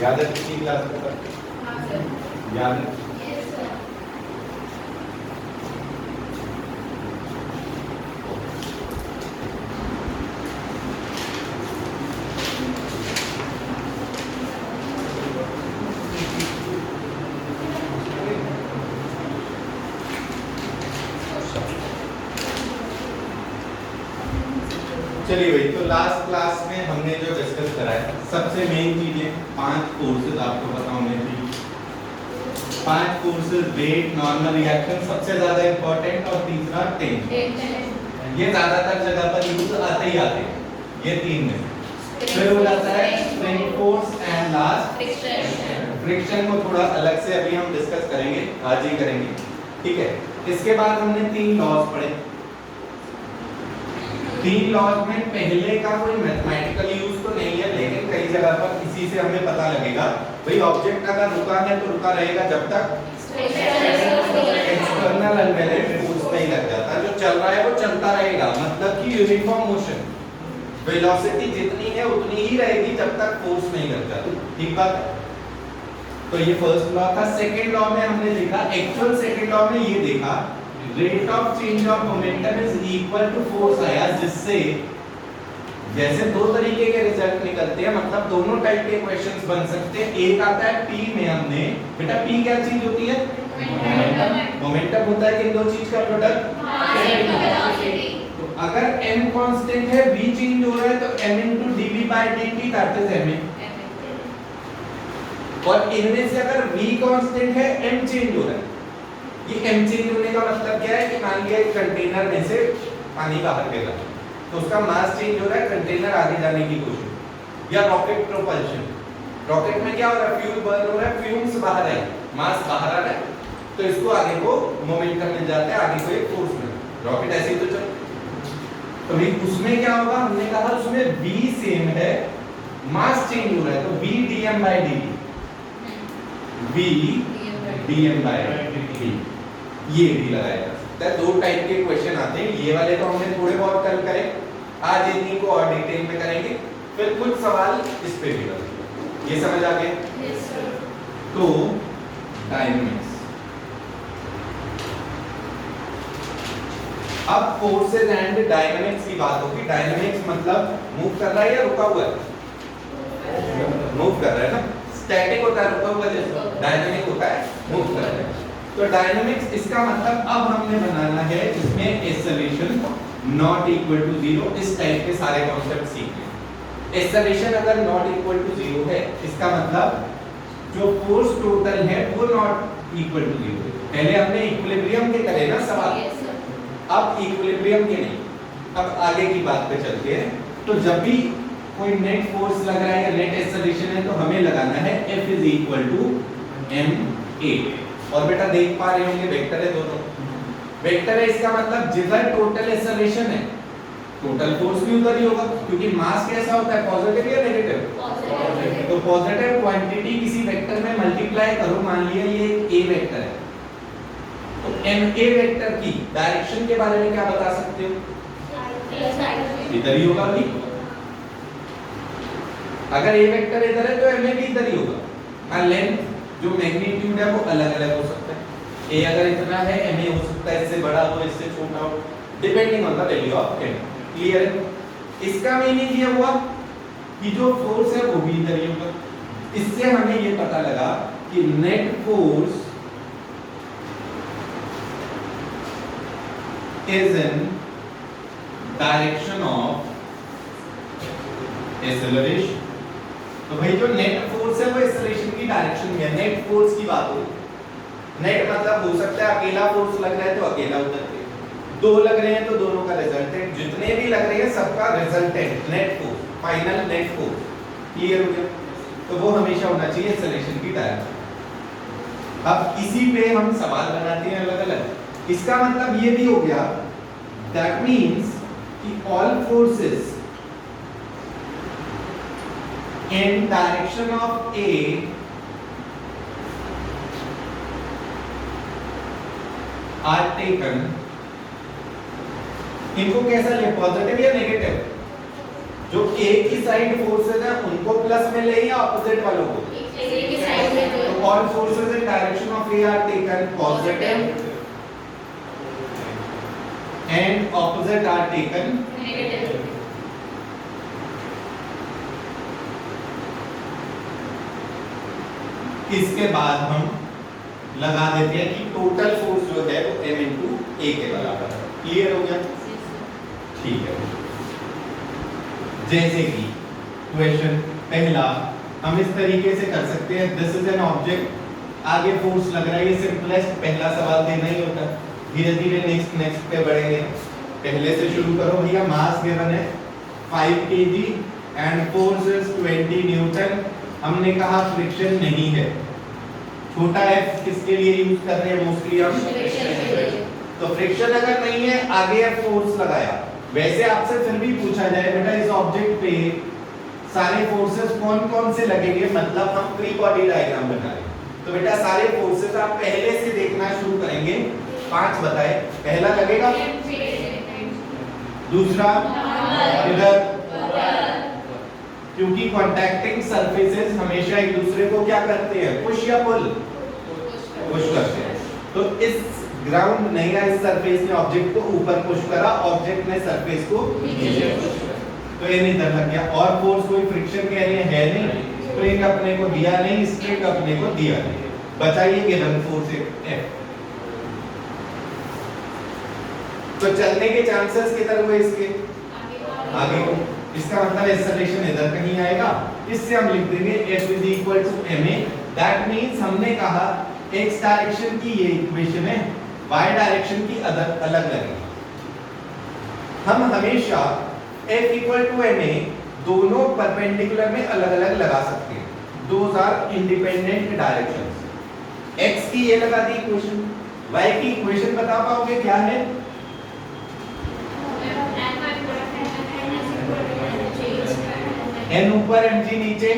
याद है कितनी क्लास में था? याद है? चलिए भाई, तो लास्ट क्लास में हमने जो डिस्कस करा है, सबसे मेन चीजें 5 कोर्सेज आपको पता होने चाहिए। 5 कोर्सेज, रेट, नॉर्मल रिएक्शन सबसे ज्यादा इंपॉर्टेंट, और तीसरा टेंशन। ये ज्यादातर जगह पर यूज आते ही आते हैं, ये 3 में। फिर हो जाता है spring force and last friction को थोड़ा अलग से अभी हम डिस्कस करेंगे, आज ही करेंगे, ठीक है। इसके बाद हमने 3 लॉज पढ़े। 3 लॉज में पहले का कोई मैथमेटिकल यूज तो नहीं है, लेकिन कई जगह पर इसी से हमें पता लगेगा भाई ऑब्जेक्ट अगर रुका है तो रुका रहेगा जब तक एक्सटर्नल अनबैलेंस्ड फोर्स नहीं लग जाता। जो चल रहा है वो चलता रहेगा, मतलब कि यूनिफॉर्म मोशन, वेलोसिटी जितनी है उतनी ही रहेगी जब तक फोर्स नहीं लग जाता, ठीक बात है। तो ये फर्स्ट लॉ था। सेकंड लॉ में हमने देखा, एक्चुअल सेकंड लॉ में ये देखा rate of change of momentum is equal to force आया, जिससे जैसे 2 तरीके के रिजल्ट निकलते हैं, मतलब दोनों टाइप के क्वेश्चंस बन सकते हैं। एक आता है P में, हमने बेटा P क्या चीज होती है? मोमेंटम होता है कि दो चीज का प्रोडक्ट। तो अगर m कांस्टेंट है, v चेंज हो रहा है, तो m into dv by dt that is ma। और इनमें से अगर v कांस्टेंट है, m चेंज हो रहा है। ये m चेंज होने का मतलब क्या है कि मान लिया एक कंटेनर में से पानी बाहर गिर रहा है, तो उसका मास चेंज हो रहा है, कंटेनर आगे जाने की कोशिश। या रॉकेट प्रोपल्शन, रॉकेट में क्या हो रहा है? फ्यूल बर्न हो रहा है, फ्यूम्स बाहर है, मास बाहर आ रहा है, तो इसको आगे को मोमेंटम मिल जाता है, आगे को एक फोर्स मिल। रॉकेट ऐसे ही तो चल, तो भाई उसमें क्या होगा? हमने कहा उसमें v सेम है, मास चेंज हो रहा है, तो v dm by dt, v dm by dt, ये भी लगाया जा सकता है। 2 टाइप के क्वेश्चन आते हैं, ये वाले तो हमने थोड़े बहुत कल करे, आज इन्हीं को और डिटेल में करेंगे, फिर कुछ सवाल इस पे भी करेंगे। ये समझ आ गया? Yes sir. तो डायनामिक्स, अब फोर्सेस एंड डायनामिक्स की बात होगी। डायनामिक्स मतलब मूव कर रहा है या रुका हुआ है? मूव कर रहा है ना। स्टैटिक होता है रुका हुआ, जैसे डायनामिक होता है मूव कर रहा है। तो डायनामिक्स इसका मतलब अब हमने बनाना है जिसमें एक्सेलरेशन नॉट इक्वल टू 0, इस टाइप के सारे कॉन्सेप्ट सीखने। एक्सेलरेशन अगर नॉट इक्वल टू 0 है, इसका मतलब जो फोर्स टोटल है वो नॉट इक्वल टू 0। पहले हमने इक्विलिब्रियम के करे ना सवाल, अब इक्विलिब्रियम के नहीं। अब आगे की बात पे चलते हैं। तो जब भी कोई नेट फोर्स लग रहा है या नेट एक्सेलरेशन है, तो हमें लगाना है F is equal to ma। और बेटा देख पा रहे होंगे वेक्टर है, दोनों वेक्टर है, इसका मतलब जिधर टोटल एक्सेलरेशन है टोटल फोर्स भी उधर ही होगा, क्योंकि मास कैसा होता है? पॉजिटिव या नेगेटिव? पॉजिटिव। तो पॉजिटिव क्वांटिटी किसी वेक्टर में मल्टीप्लाई करो, मान लिया ये a वेक्टर है, तो ma वेक्टर की डायरेक्शन के बारे में क्या बता सकते हो? इधर ही होगा भाई। अगर a वेक्टर इधर है तो ma भी इधर ही होगा। और लेंथ जो मैग्नीट्यूड है वो अलग अलग हो सकता है। a अगर इतना है, ma हो सकता है इससे बड़ा हो, इससे छोटा हो, depending on the value of m। Clear है? इसका मीनिंग ये हुआ कि जो फोर्स है वो भी इधर ही होगा। इससे हमें ये पता लगा कि net force is in direction of acceleration. तो भाई जो नेट फोर्स है वो एक्सेलरेशन की डायरेक्शन में है। नेट फोर्स की बात हो, नेट मतलब हो सकता है अकेला फोर्स लग रहा है तो अकेला उधर पे, 2 लग रहे हैं तो दोनों का रिजल्टेंट, जितने भी लग रहे हैं सबका resultant net force, final net force. Clear हो गया? तो वो हमेशा होना चाहिए एक्सेलरेशन की डायरेक्शन। अब इसी पे हम सवाल बनाते हैं अलग अलग। इसका मतलब ये भी हो गया, दैट मींस कि all forces in direction of A are taken, इनको कैसा ले? पॉजिटिव या नेगेटिव? जो A की साइड फोर्सेस हैं उनको प्लस में ले या ऑपोजिट वालों को? So all forces in direction of A are taken positive and opposite are taken negative. इसके बाद हम लगा देते हैं कि टोटल फोर्स जो है वो m इंटू ए के बराबर है। क्लियर हो गया? ठीक है। जैसे कि क्वेश्चन पहला हम इस तरीके से कर सकते हैं, दिस इज एन ऑब्जेक्ट, आगे फोर्स लग रहा है, ये सिंपलेस्ट पहला सवाल देना ही होता है। धीरे धीरे नेक्स्ट पे बढ़ेंगे। पहले से शुरू करो भैया। मास गिवन है 5 kg and force is 20 Newton. हमने कहा फ्रिक्शन नहीं है। छोटा f किसके लिए यूज कर रहे हैं मोस्टली हम? तो फ्रिक्शन अगर नहीं है, आगे f फोर्स लगाया। वैसे आपसे फिर भी पूछा जाए बेटा इस ऑब्जेक्ट पे सारे फोर्सेस कौन कौन से लगेंगे, मतलब हम फ्री बॉडी डायग्राम बना रहे हैं। तो बेटा सारे फोर्सेस आप पहले से देखना शुरू करेंगे। 5 बताए। पहला लगेगा, दूसरा इधर, क्योंकि कॉन्टैक्टिंग सरफेसेस हमेशा एक दूसरे को क्या करते हैं, पुश या पुल? पुश करते हैं। तो इस ग्राउंड नहीं है, इस सरफेस ने ऑब्जेक्ट को ऊपर पुश करा, ऑब्जेक्ट ने सरफेस को नीचे पुश करा। तो ये नहीं लग गया। और फोर्स कोई फ्रिक्शन कह रहे हैं नहीं, स्प्रिंग अपने को दिया नहीं, स्प्रिंग अपने को दिया नहीं। बताइए गिवन फोर्स F। तो चलने के चांसेस किधर हुए इसके? आगे को। इसका मतलब एक्सेलरेशन इधर कहीं आएगा। इससे हम लिख देंगे F is equal to ma। That means हमने कहा x डायरेक्शन की ये इक्वेशन है, y डायरेक्शन की अलग लगेगी। हम हमेशा F इक्वल टू ma दोनों परपेंडिकुलर में अलग अलग लगा सकते हैं। Those are independent directions. x की ये लगा दी इक्वेशन, y की इक्वेशन बता पाओगे क्या है? n ऊपर mg नीचे,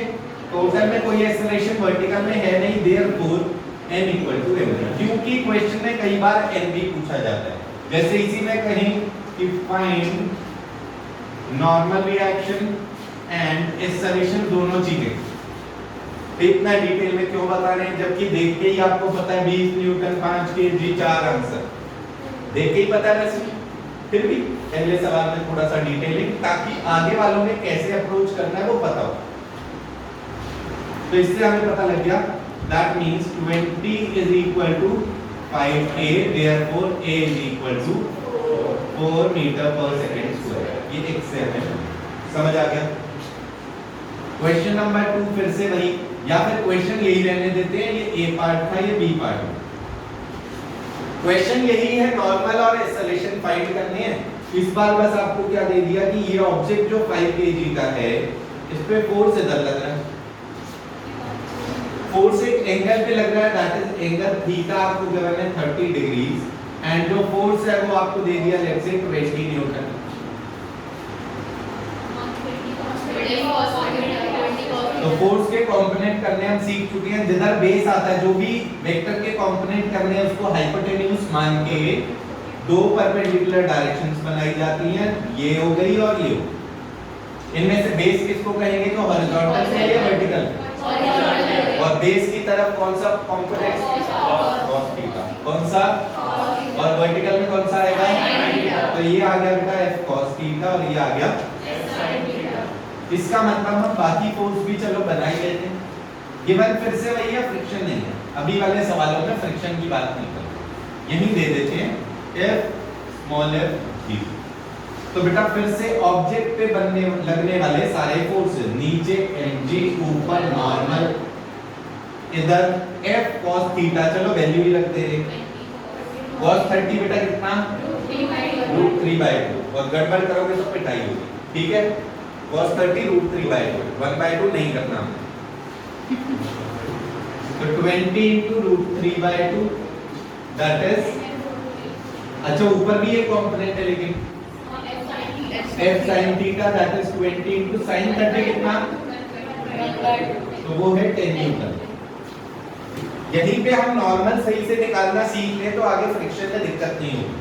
टोटल में कोई एक्सेलरेशन वर्टिकल में है नहीं, therefore n equal to mg। क्योंकि क्वेश्चन में कई बार n भी पूछा जाता है। जैसे इसी में कहीं कि find normal reaction and acceleration दोनों चीजें। इतना डिटेल में क्यों बता रहे हैं, जबकि देख के ही आपको पता है 20 न्यूटन 5 kg 4 आंसर देख के ही पता है। वैसे फिर भी पहले सवाल में थोड़ा सा डिटेलिंग, ताकि आगे वालों ने कैसे अप्रोच करना है वो पता हो। तो इससे हमें पता लग गया that means 20 is equal to 5a, therefore a is equal to 4 metre per second square. ये एक से हमें समझ आ गया। क्वेश्चन नंबर 2 फिर से वही, या फिर क्वेश्चन यही रहने देते हैं, ये a पार्ट था, ये b पार्ट है। क्वेश्चन यही है, नॉर्मल और एक्सेलरेशन फाइंड करने हैं। इस बार बस आपको क्या दे दिया कि ये ऑब्जेक्ट जो 5 kg का है, इस पे फोर्स इधर लग रहा है, फोर्स एक एंगल पे लग रहा है, दैट इज एंगल थीटा आपको गिवन है 30 डिग्रीज, एंड जो फोर्स है वो आपको दे दिया लेट्स से 20 न्यूटन। तो फोर्स के कंपोनेंट करने हम सीख चुके हैं। जिधर बेस आता है, जो भी वेक्टर के कंपोनेंट करने हैं उसको हाइपोटेन्यूज मान के दो परपेंडिकुलर डायरेक्शंस बनाई जाती हैं, ये हो गई और ये हो। इनमें से बेस किसको कहेंगे, तो हॉरिजॉन्टल से या वर्टिकल? और बेस की तरफ कौन सा कंपोनेंट? cos theta. कौन सा? और वर्टिकल में कौन सा आएगा? तो ये आ गया बेटा f cos थीटा और ये आ गया इसका मतलब हम बाकी फोर्स भी चलो बना ही लेते हैं। गिवन फिर से वही है, फ्रिक्शन नहीं है। अभी वाले सवालों में फ्रिक्शन की बात नहीं करते, यही दे देते हैं f स्मॉल f g। तो बेटा फिर से ऑब्जेक्ट पे लगने वाले सारे फोर्सेस, नीचे mg, ऊपर नॉर्मल, इधर f cos थीटा, चलो वैल्यू ही लगते हैं। cos 30 बेटा कितना? √3/2, और गड़बड़ करोगे तो पिटाई होगी, ठीक है? cos 30 √3/2, 1/2 नहीं करना। तो 20 into √3/2 दैट इज, अच्छा ऊपर भी एक कंपोनेंट है लेकिन f sin theta that is 20 into sin 30 कितना? तो वो है 10 न्यूटन। यहीं पे हम नॉर्मल सही से निकालना सीख ले तो आगे फ्रिक्शन में दिक्कत नहीं होगी।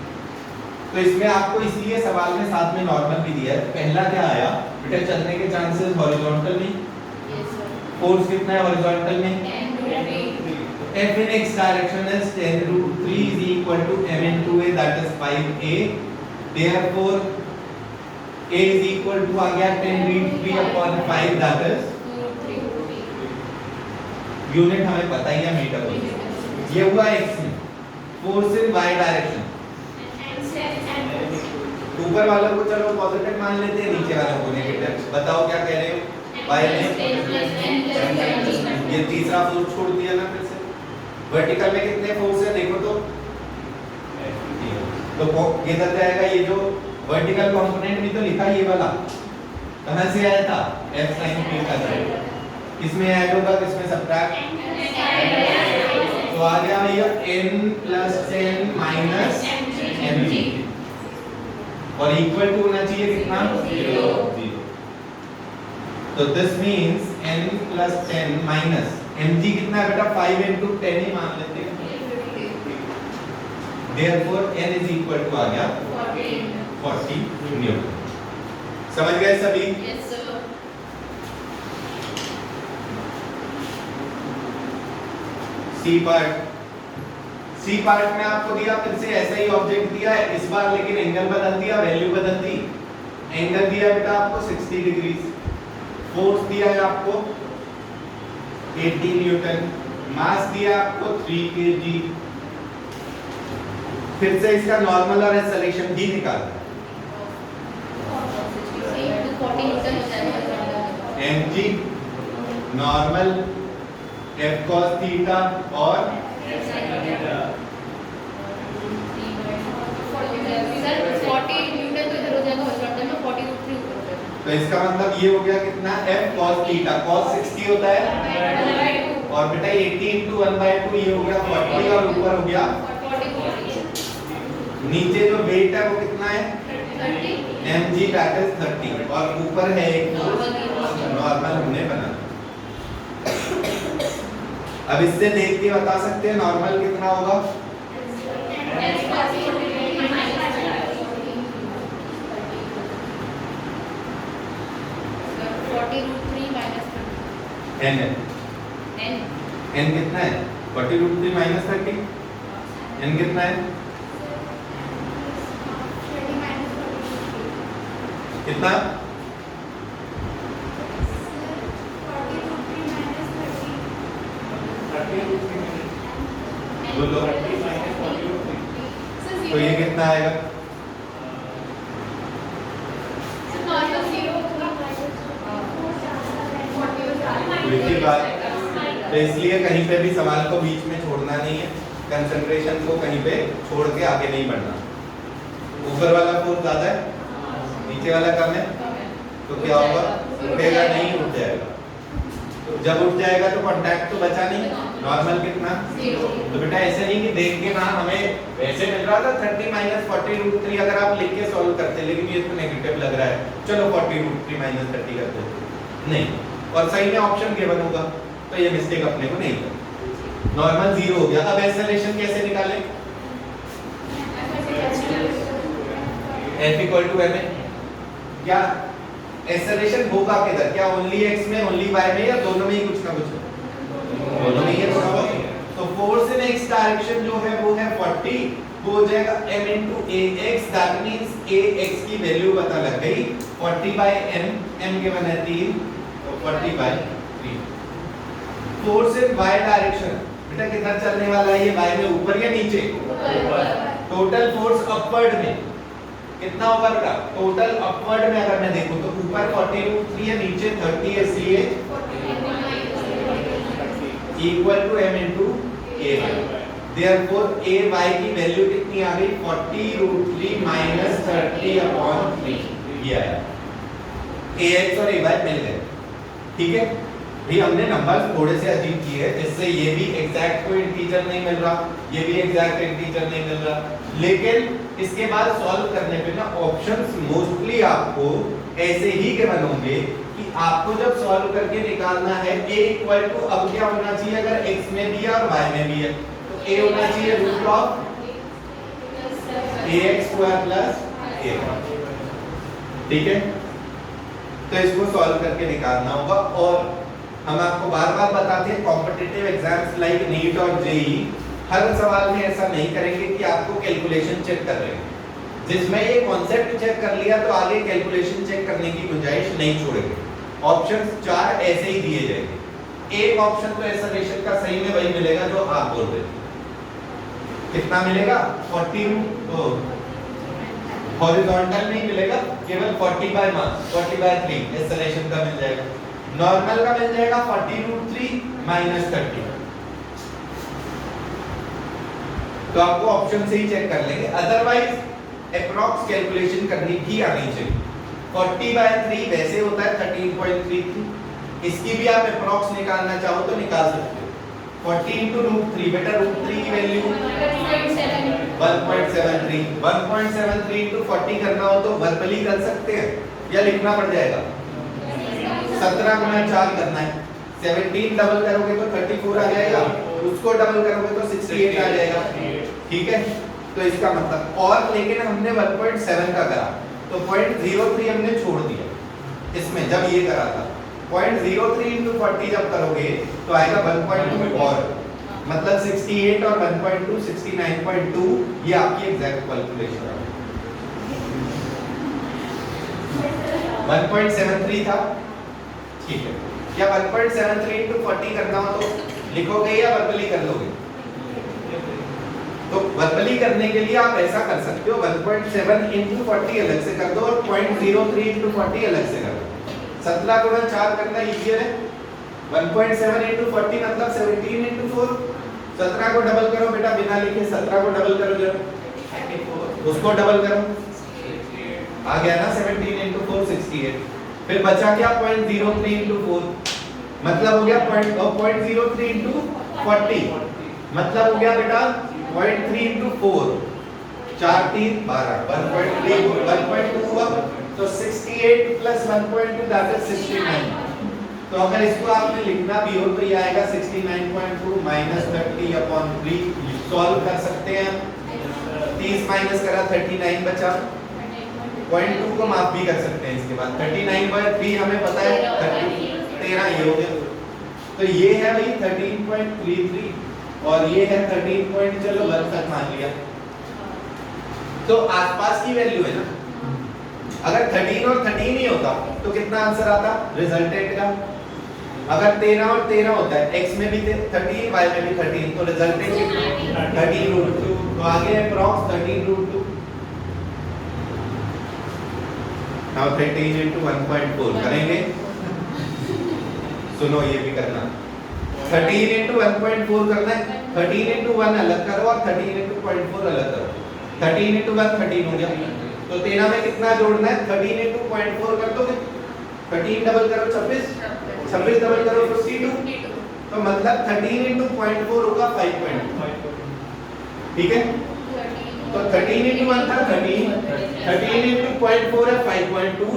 तो इसमें आपको इसलिए सवाल में साथ में नॉर्मल भी दिया है। पहला क्या आया बेटा, चलने के चांसेस हॉरिजॉन्टल में, फोर्स कितना है हॉरिजॉन्टल में? F in x direction is 10 root 3 is equal to m into a, that is 5a. Therefore a is equal to आ गया 10 root 3 upon 5, that is unit हमें पता ही है मीटर। ये हुआ x में। फोर्स इन y डायरेक्शन, ऊपर वालों को चलो पॉजिटिव मान लेते हैं, नीचे वालों को नेगेटिव। बताओ क्या कह रहे हो? y में ये तीसरा फोर्स छोड़ दिया ना फिर से। वर्टिकल में कितने फोर्स है देखो तो किधर जाएगा? ये जो वर्टिकल कंपोनेंट भी तो लिखा ये वाला कहां से आया था? f sin थीटा से। किसमें ऐड होगा किसमें सब्ट्रैक्ट? तो आ गया भैया n + 10 - mg और इक्वल टू होना चाहिए कितना? 0। तो दिस मींस n + 10 - mg कितना है बेटा? 5 × 10 ही मान लेते हैं। Therefore n is equal to आ गया 40 न्यूटन। समझ गए सभी? Yes sir। सी पार्ट में आपको दिया फिर से ऐसा ही ऑब्जेक्ट दिया है इस बार, लेकिन एंगल बदल दिया, वैल्यू बदल दी। एंगल दिया बेटा आपको 60 डिग्री, फोर्स दिया है आपको 80 न्यूटन, मास दिया आपको 3 kg। फिर से इसका नॉर्मल और एक्सेलरेशन भी निकालना है। mg normal, f cos theta और तो इसका मतलब ये हो गया कितना? f cos थीटा, cos 60 होता है और बेटा 80 × 1/2 ये हो गया 40 और ऊपर हो गया नीचे जो वेट है वो कितना है? mg that is 30 और ऊपर है एक नॉर्मल हमने बना। अब इससे देख के बता सकते हैं नॉर्मल कितना होगा? n कितना है? 40√3 - 30। n कितना है? कितना? बोलो तो ये कितना आएगा? कोई बात, तो इसलिए कहीं पे भी सवाल को बीच में छोड़ना नहीं है, कंसंट्रेशन को कहीं पे छोड़ के आगे नहीं बढ़ना। ऊपर वाला फोर्स ज्यादा है, नीचे वाला कम है, तो क्या होगा? उठेगा नहीं, उठ जाएगा। जब उठ जाएगा तो कांटेक्ट तो बचा नहीं, नॉर्मल कितना? 0। तो बेटा ऐसे नहीं कि देख के ना हमें वैसे मिल रहा था 30 - 40√3 अगर आप लिख के सॉल्व करते, लेकिन ये तो नेगेटिव लग रहा है, चलो 40√3 - 30 कर दो, नहीं, और सही में ऑप्शन गिवन होगा, तो ये मिस्टेक अपने को नहीं करनी। नॉर्मल 0 हो गया। अब एक्सेलरेशन कैसे निकालें? F = ma। क्या एक्सेलरेशन होगा किधर? क्या ओनली x में, ओनली y में, या दोनों में ही कुछ ना कुछ? दोनों में ही थोड़ा बहुत। तो फोर्स इन x डायरेक्शन जो है वो है 40, वो हो जाएगा m × ax, that means ax की वैल्यू पता लग गई 40/m, m के बने 3, तो 40/3। फोर्स इन y डायरेक्शन बेटा किधर चलने वाला है? ये y में ऊपर या नीचे? टोटल फोर्स अपवर्ड में कितना होगा बेटा? टोटल अपवर्ड में अगर मैं देखूं तो ऊपर 40√3 है, नीचे 30 है, इसलिए equal to m × ay। Therefore ay की वैल्यू कितनी आ गई? 40√3 - 30/3 ये आया। ax और ay मिल गए, ठीक है भी। हमने नंबर्स थोड़े से अजीब किए हैं, जिससे ये भी एग्जैक्ट कोई इंटीजर नहीं मिल रहा, ये भी एग्जैक्ट इंटीजर नहीं मिल रहा, लेकिन इसके बाद सॉल्व करने पे ना ऑप्शंस मोस्टली आपको ऐसे ही गिवन होंगे कि आपको जब सॉल्व करके निकालना है a = अब क्या होना चाहिए? अगर x में भी है और y में भी है तो a होना चाहिए √ax² + a, ठीक है। तो इसको सॉल्व करके निकालना होगा। और हम आपको बार बार बताते हैं कॉम्पिटिटिव एग्जाम्स लाइक नीट और जेई हर सवाल में ऐसा नहीं करेंगे कि आपको कैलकुलेशन चेक कर रहे हैं। जिसमें ये कॉन्सेप्ट चेक कर लिया तो आगे कैलकुलेशन चेक करने की गुंजाइश नहीं छोड़ेंगे। ऑप्शंस 4 ऐसे ही दिए जाएंगे। एक ऑप्शन तो एक्सेलरेशन का सही में वही मिलेगा जो आप बोल रहे थे। कितना मिलेगा 40 हॉरिजॉन्टल नहीं मिलेगा, केवल 40/3 एक्सेलरेशन का मिल जाएगा। नॉर्मल का मिल जाएगा 40√3 - 30। तो आपको ऑप्शन से ही चेक कर लेंगे, अदरवाइज अप्रॉक्स कैलकुलेशन करनी भी आनी चाहिए। 40/3 वैसे होता है 13.33, इसकी भी आप अप्रॉक्स निकालना चाहो तो निकाल सकते हो। 40 × √3 बेटा √3 की वैल्यू 1.73 × 40 करना हो तो वर्बली कर सकते हैं या लिखना पड़ जाएगा। 17 × 4 करना है, 17 डबल करोगे तो 34 आ जाएगा, उसको डबल करोगे तो 68 आ जाएगा। ठीक है, तो इसका मतलब और लेकिन हमने 1.7 का करा तो 0.03 हमने छोड़ दिया इसमें जब ये करा था। 0.03 × 40 जब करोगे तो आएगा 1.2 और मतलब 68 और 1.2 69.2 ये आपकी एग्जैक्ट कैलकुलेशन है। 1.73 था, ठीक है। क्या 1.73 × 40 करना हो तो लिखोगे या वर्बली कर लोगे? तो वर्बली करने के लिए आप ऐसा कर सकते हो, 1.7 × 40 अलग से कर दो और 0.03 × 40 अलग से कर दो। 17 × 4 करना इजियर है। 1.7 × 40 मतलब 17 × 4। 17 को डबल करो बेटा, बिना लिखे 17 को डबल करो जरा, उसको डबल करो, आ गया ना 17 × 4 68। फिर बचा क्या 0.03 × 4 मतलब हो गया 0.03 × 40 मतलब हो गया बेटा 0.3 × 4 4 3 12 1.3 1.2 हुआ तो 68 + 1.2 दैट इज 69। तो अगर इसको आपने लिखना भी हो तो ये आएगा 69.2 - 30/3। सॉल्व कर सकते हैं, 30 माइनस करा 39 बचा, 0.2 को माफ भी कर सकते हैं। इसके बाद 39/3 हमें पता है 13 ये हो गया। तो ये है भाई 13.33 और ये है 13 चलो 1 तक मान लिया। तो आसपास की वैल्यू है ना। अगर 13 और 13 ही होता तो कितना आंसर आता रिजल्टेंट का? अगर 13 और 13 होता है, x में भी 13 y में भी 13 तो रिजल्टेंट 13√2 तो आगे अप्रॉक्स 13√2। नाउ 13 × 1.4 करेंगे। सुनो ये भी करना, 13 × 1.4 करना है। 13 × 1 अलग करो और 13 × 0.4 अलग करो। 13 × 1 13 हो गया तो 13 में कितना जोड़ना है? 13 × 0.4 कर दोगे, 13 डबल करो 26, 26 डबल करो 52 तो मतलब 13 × 0.4 होगा 5.2। ठीक है, तो 13 × 1 था 13 × 0.4 है 5.2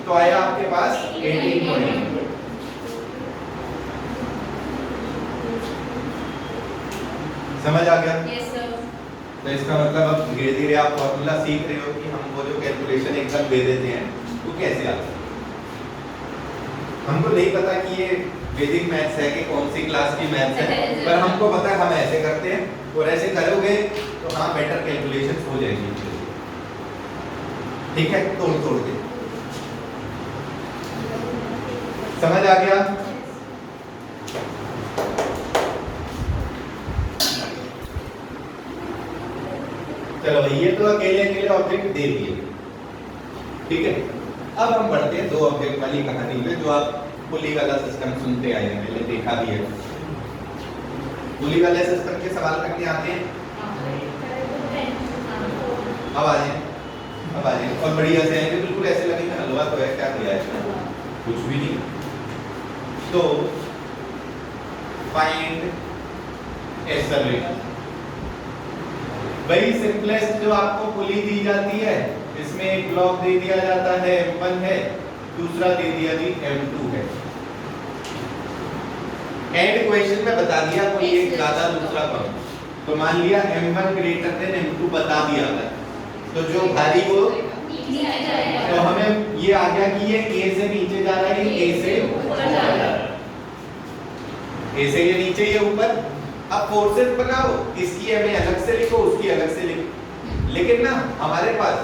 तो आया आपके पास 18.2। समझ आ गया? Yes sir. तो इसका मतलब अब धीरे धीरे आप फॉर्मूला सीख रहे हो कि हम वो जो कैलकुलेशन एकदम दे देते हैं वो कैसे आता है। हमको नहीं पता कि ये वैदिक मैथ्स है कि कौन सी क्लास की मैथ्स है, पर हमको पता है हम ऐसे करते हैं और ऐसे करोगे तो हाँ बेटर कैलकुलेशंस हो जाएंगी। ठीक है, तोड़ तोड़ के समझ आ गया? चलो ये तो अकेले अकेले ऑब्जेक्ट दे दिए। ठीक है, अब हम बढ़ते हैं 2 ऑब्जेक्ट वाली कहानी में जो आप पुली वाला सिस्टम सुनते आए हैं, पहले देखा भी है। पुली वाले सिस्टम के सवाल करने आते हैं। अब आ जाए, अब आ जाए और बढ़िया से आएंगे, बिल्कुल ऐसे लगेगा हलवा तो है, क्या दिया है कुछ भी नहीं। तो फाइंड एक्सेलरेशन, वही सिंपलेस्ट जो आपको पुली दी जाती है, इसमें एक ब्लॉक दे दिया जाता है M1 है, दूसरा दे दिया जी M2 है। एंड क्वेश्चन में बता दिया कोई एक ज्यादा दूसरा कम, तो मान लिया M1 ग्रेटर देन M2 बता दिया था, तो जो भारी वो तो हमें ये आ गया कि ये A से नीचे जा रहा है, ये A से ऊपर जा रहा है। ए से ये नीचे ये ऊपर। अब फोर्सेस बनाओ, इसकी हमें अलग से लिखो, उसकी अलग से लिखो। लेकिन ना हमारे पास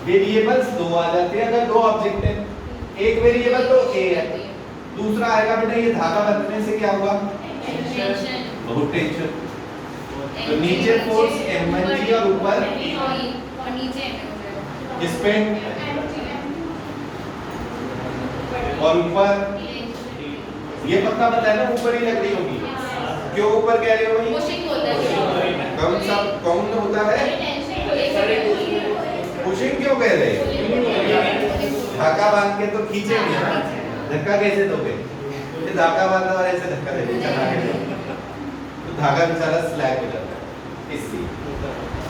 वेरिएबल्स दो आ जाते हैं अगर दो ऑब्जेक्ट है। एक वेरिएबल तो ए है, दूसरा आएगा बेटा ये धागा बंधने से क्या हुआ, बहुत टेंशन। तो नीचे फोर्स m1g और ऊपर इस पे और ऊपर ये पक्का पता है ना ऊपर ही लग रही होगी। क्यों ऊपर कह रहे हो भाई? कौन सा कौन होता है? पुशिंग क्यों कह रहे हैं? धागा बांध के तो खींचेंगे, धक्का कैसे दोगे? ये धागा बांधा और ऐसे धक्का देंगे चला के, तो धागा बेचारा स्लैग हो जाता है इसलिए।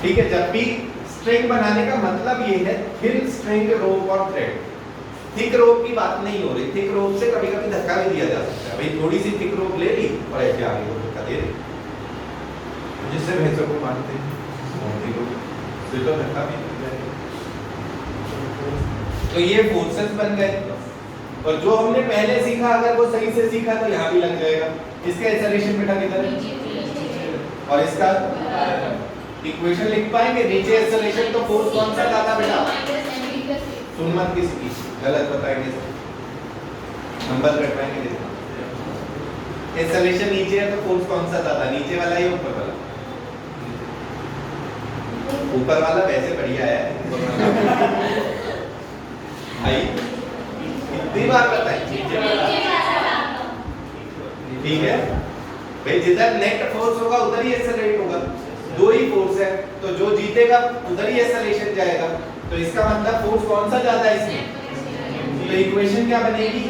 ठीक है, जब भी स्ट्रिंग बनाने का मतलब ये है थिन स्ट्रिंग, रोप और थ्रेड। थिक रोप की बात नहीं हो रही। थिक रोप से कभी कभी धक्का भी दिया जा सकता है। भाई थोड़ी सी थिक रोप ले ली और ऐसे आगे को धक्का दे दी, जिससे भैंसों को मारते हैं तो धक्का भी। तो ये फोर्सेस बन गए। और जो हमने पहले सीखा अगर वो सही से सीखा तो यहाँ भी लग जाएगा। इसका एक्सेलरेशन बेटा किधर है और इसका इक्वेशन लिख पाएंगे? नीचे एक्सेलरेशन तो फोर्स कौन सा ज्यादा बेटा? सुन मत किसकी, गलत बताएंगे नंबर कट पाएंगे। देखो एक्सेलरेशन नीचे है तो फोर्स कौन सा ज्यादा, नीचे वाला या ऊपर वाला? ऊपर वाला वैसे बढ़िया है भाई, कितनी बार बताएं? ठीक है भाई, जिधर नेट फोर्स होगा उधर ही एक्सेलरेट होगा। दो ही फोर्स है तो जो जीतेगा उधर ही एक्सेलरेशन जाएगा। तो इसका मतलब फोर्स कौन सा ज्यादा है इसमें? तो इक्वेशन क्या बनेगी?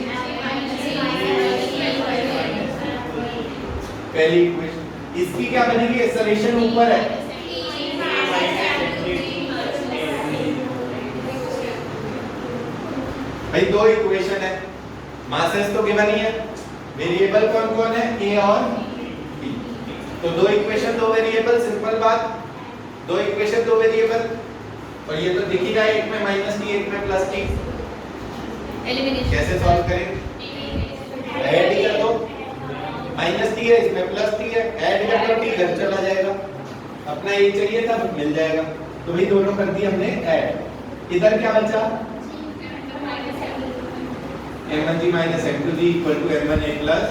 पहली इक्वेशन इसकी क्या बनेगी? एक्सेलरेशन ऊपर है, भाई दो इक्वेशन है, मासेस तो गिवन ही है, वेरिएबल कौन कौन है? ए और बी। तो दो इक्वेशन दो वेरिएबल, सिंपल बात। दो इक्वेशन दो वेरिएबल, और ये तो दिख ही रहा है, एक में माइनस टी एक में प्लस टी। कैसे सॉल्व करें? ऐड ही कर दो, माइनस टी है इसमें प्लस टी है, ऐड कर दो, टी घर चला जाएगा, अपना ये चाहिए था मिल जाएगा। तो भाई दोनों कर दिए हमने ऐड। इधर क्या बचा? m1g minus m2g equal to m1a plus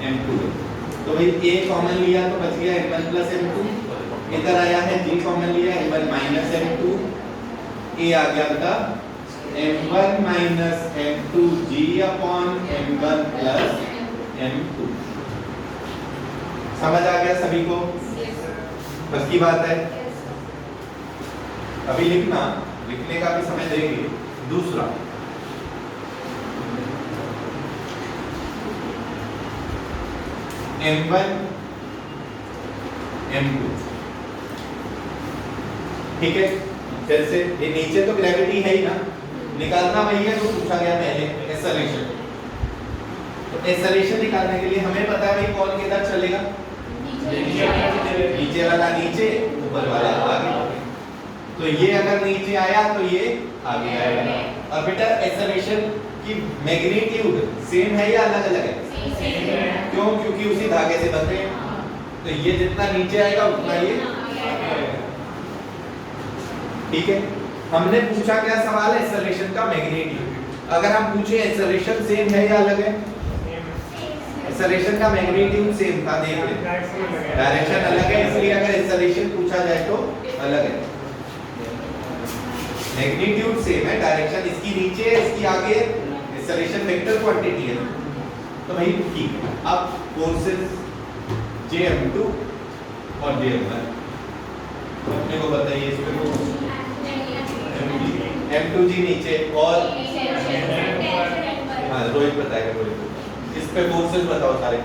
m2a। तो भाई a कॉमन लिया तो बच गया m1 plus m2। इधर आया है g कॉमन लिया m1 minus m2, a आ गया था m1 minus m2g upon m1 plus m2। समझ आ गया सभी को? बस की बात है। अभी लिखने का भी समय देंगे। दूसरा m1 m2, ठीक है। जैसे ये नीचे तो ग्रेविटी है ही ना, निकालना वही है जो पूछा गया पहले, एक्सेलरेशन। तो एक्सेलरेशन निकालने के लिए हमें पता है भाई कौन किधर चलेगा, नीचे वाला नीचे, ऊपर वाला आगे। तो ये अगर नीचे आया तो ये आगे आएगा। और बेटा एक्सेलरेशन की मैग्नीट्यूड सेम है या अलग अलग है? क्यों? क्योंकि उसी धागे से बंधे हैं। तो ये जितना नीचे आएगा उतना ये ठीक है। हमने पूछा क्या सवाल? एक्सेलरेशन का मैग्नीट्यूड। अगर हम पूछे एक्सेलरेशन सेम है या अलग है? एक्सेलरेशन का मैग्नीट्यूड सेम था, देख ले, डायरेक्शन अलग है, इसलिए अगर एक्सेलरेशन पूछा जाए तो अलग है। मैग्नीट्यूड सेम है, डायरेक्शन इसकी नीचे है इसकी आगे, एक्सेलरेशन वेक्टर क्वांटिटी है। तो भाई ठीक है। अब फोर्सेस Jm2 और Jm1 अपने को बताइए। इस पे m2g नीचे और हाँ रोहित बताएगा। रोहित इस पे फोर्सेस बताओ सारे।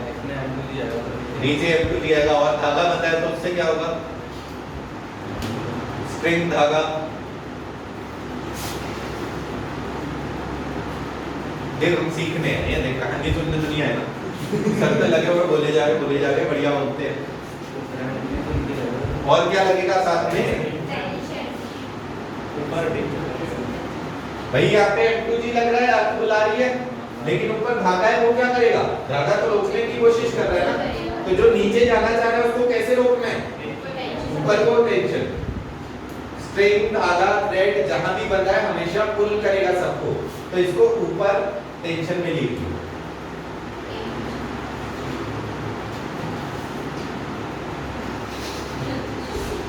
नीचे m2 आएगा और धागा बताया तो उससे क्या होगा? स्ट्रिंग धागा। देख हम सीखने हैं, ये देख कहानी सुनने दुनिया है ना, सर पे लगे हुए बोले जा रहे बढ़िया बोलते हैं। और क्या लगेगा साथ में? भाई यहाँ पे m2g लग रहा है, आपको बुला रही है लेकिन ऊपर धागा है वो क्या करेगा, धागा तो रोकने की कोशिश कर रहा है ना, तो जो नीचे जाना चाह रहा है उसको कैसे रोकना है, ऊपर को टेंशन। स्ट्रिंग धागा थ्रेड जहां भी बंधा है हमेशा पुल करेगा सबको, तो इसको ऊपर टेंशन में लीजिए।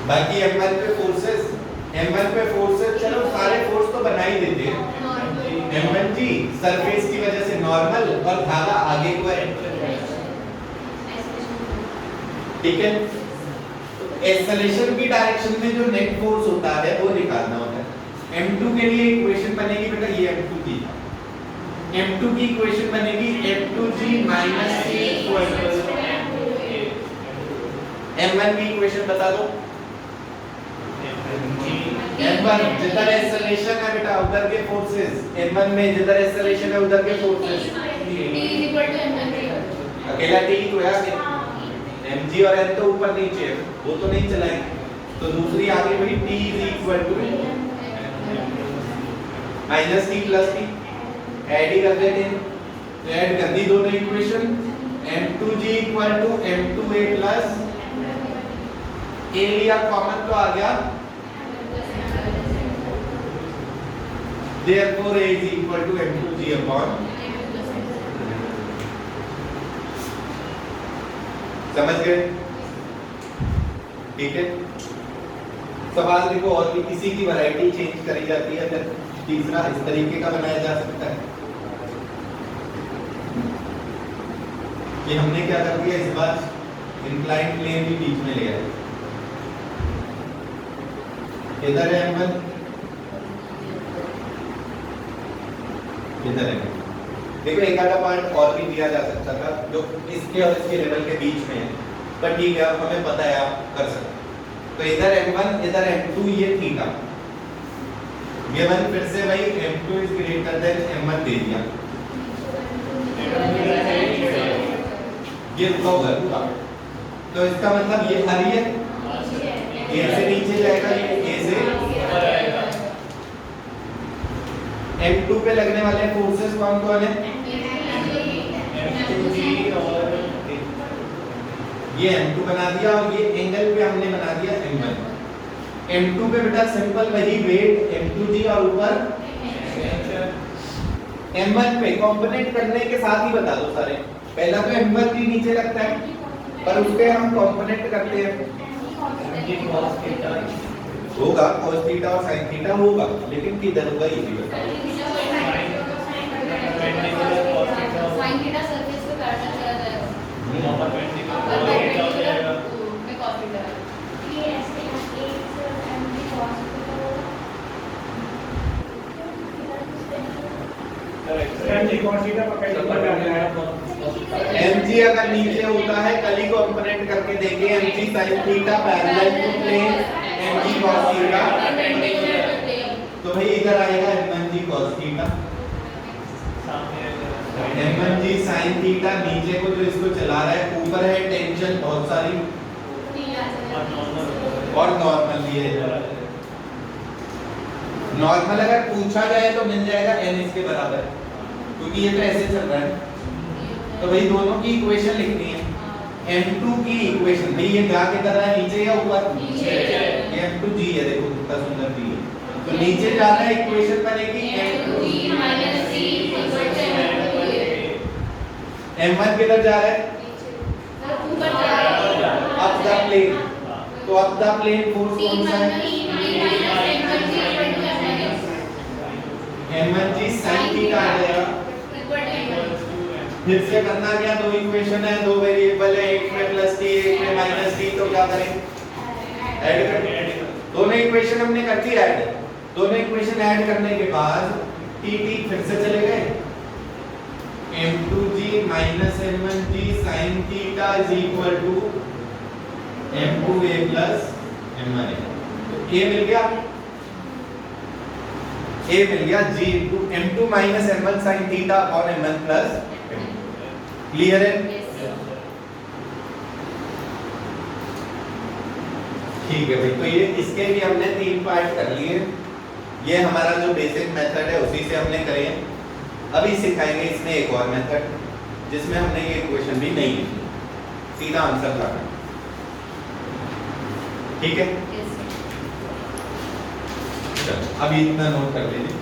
बाकी M1 पे फोर्सेस, M1 पे फोर्सेस चलो सारे फोर्स तो बना ही देते हैं। M1 जी सरफेस की वजह से नॉर्मल और धागा आगे को है, ठीक है। एक्सेलरेशन की डायरेक्शन में जो नेट फोर्स होता है वो निकालना होता है। M2 के लिए इक्वेशन बनेगी बेटा, ये M2 की, M2 की इक्वेशन बनेगी F2g minus C equal to M1 की इक्वेशन बता दो। M1 जिधर एक्सेलरेशन है बेटा उधर के फोर्सेस, M1 में जिधर एक्सेलरेशन है उधर के फोर्सेस, अकेला T तो है, mg और n तो ऊपर नीचे है वो तो नहीं चलाएंगे, तो दूसरी आगे वही T is equal to minus T plus T, add ही कर देते हैं, तो ऐड कर दी दोनों equation, m2g equal to m2a plus a लिया कॉमन तो आ गया, therefore a is equal to m2g upon, समझ गए, ठीक है। सवाल देखो और भी किसी की वैरायटी चेंज करी जाती है, फिर तीसरा इस तरीके का बनाया जा सकता है कि हमने क्या कर दिया इस बार, इंक्लाइंड प्लेन भी बीच में ले आए, इधर है M1, इधर है। देखो एक आधा पॉइंट और भी दिया जा सकता था जो इसके और इसके लेवल के बीच में है, पर ठीक है अब हमें पता है आप कर सकते। तो इधर M1 इधर M2, ये थीटा, गिवन फिर से वही M2 is greater than M1 दे दिया, ये रुका हुआ है पूरा, तो इसका मतलब ये खाली है, A से नीचे जाएगा, ये A से M2 पे लगने वाले फोर्सेस कौन कौन है, ये M2 बना दिया और ये एंगल पे हमने बना दिया M1। M2 पे बेटा सिंपल वही वेट M2g और ऊपर M1 पे कंपोनेंट करने के साथ ही बता दो सारे, पहला तो M1 भी नीचे लगता है पर उसके हम कंपोनेंट करते हैं, होगा cos थीटा और sin थीटा होगा, लेकिन किधर होगा ये भी बताओ। sin थीटा सरफेस पे पैरेलल चला जाएगा, परपेंडिकुलर में cos थीटा, ये ऐसे mg cos थीटा mg अगर नीचे होता है कल ही कंपोनेंट करके देंगे, mg sin theta parallel to plane mg cos theta, तो भाई इधर आएगा m1g cos theta, m1g sin theta, नीचे को जो इसको चला रहा है ऊपर है टेंशन बहुत सारी और नॉर्मल भी है, नॉर्मल अगर पूछा जाए तो मिल जाएगा n इसके बराबर, क्योंकि ये तो ऐसे चल रहा है, तो भाई दोनों की इक्वेशन लिखनी है, m2 की इक्वेशन भाई ये क्या के कर रहा है नीचे या ऊपर, नीचे, ये m2g है, देखो कितना सुंदर जी है, तो नीचे जा रहा है इक्वेशन बनेगी m2g minus c equal to m1 किधर जा रहा है, ऊपर जा रहा है, अप द प्लेन, तो अप द प्लेन फोर्स कौन सा है, m1g sin थीटा आ जाएगा, फिर से करना क्या, दो इक्वेशन है, दो वेरिएबल है, एक में प्लस टी एक में माइनस टी, तो क्या करें ऐड कर, दोनों इक्वेशन हमने कर दी ऐड, दोनों इक्वेशन ऐड करने के बाद टी फिर से चले गए, m2g minus m1g sin theta is equal to m2a plus m1a, तो a मिल गया, a मिल गया g into m2 minus m1 sin theta upon m1 plus, clear है, ठीक है भाई। तो ये इसके भी हमने 3 पार्ट कर लिए, ये हमारा जो बेसिक मेथड है उसी से हमने करे, अभी सिखाएंगे इसमें एक और मेथड जिसमें हमने ये इक्वेशन भी नहीं लिखी, सीधा आंसर लाना, ठीक है। Yes, sir. चलो अभी इतना नोट कर लीजिए।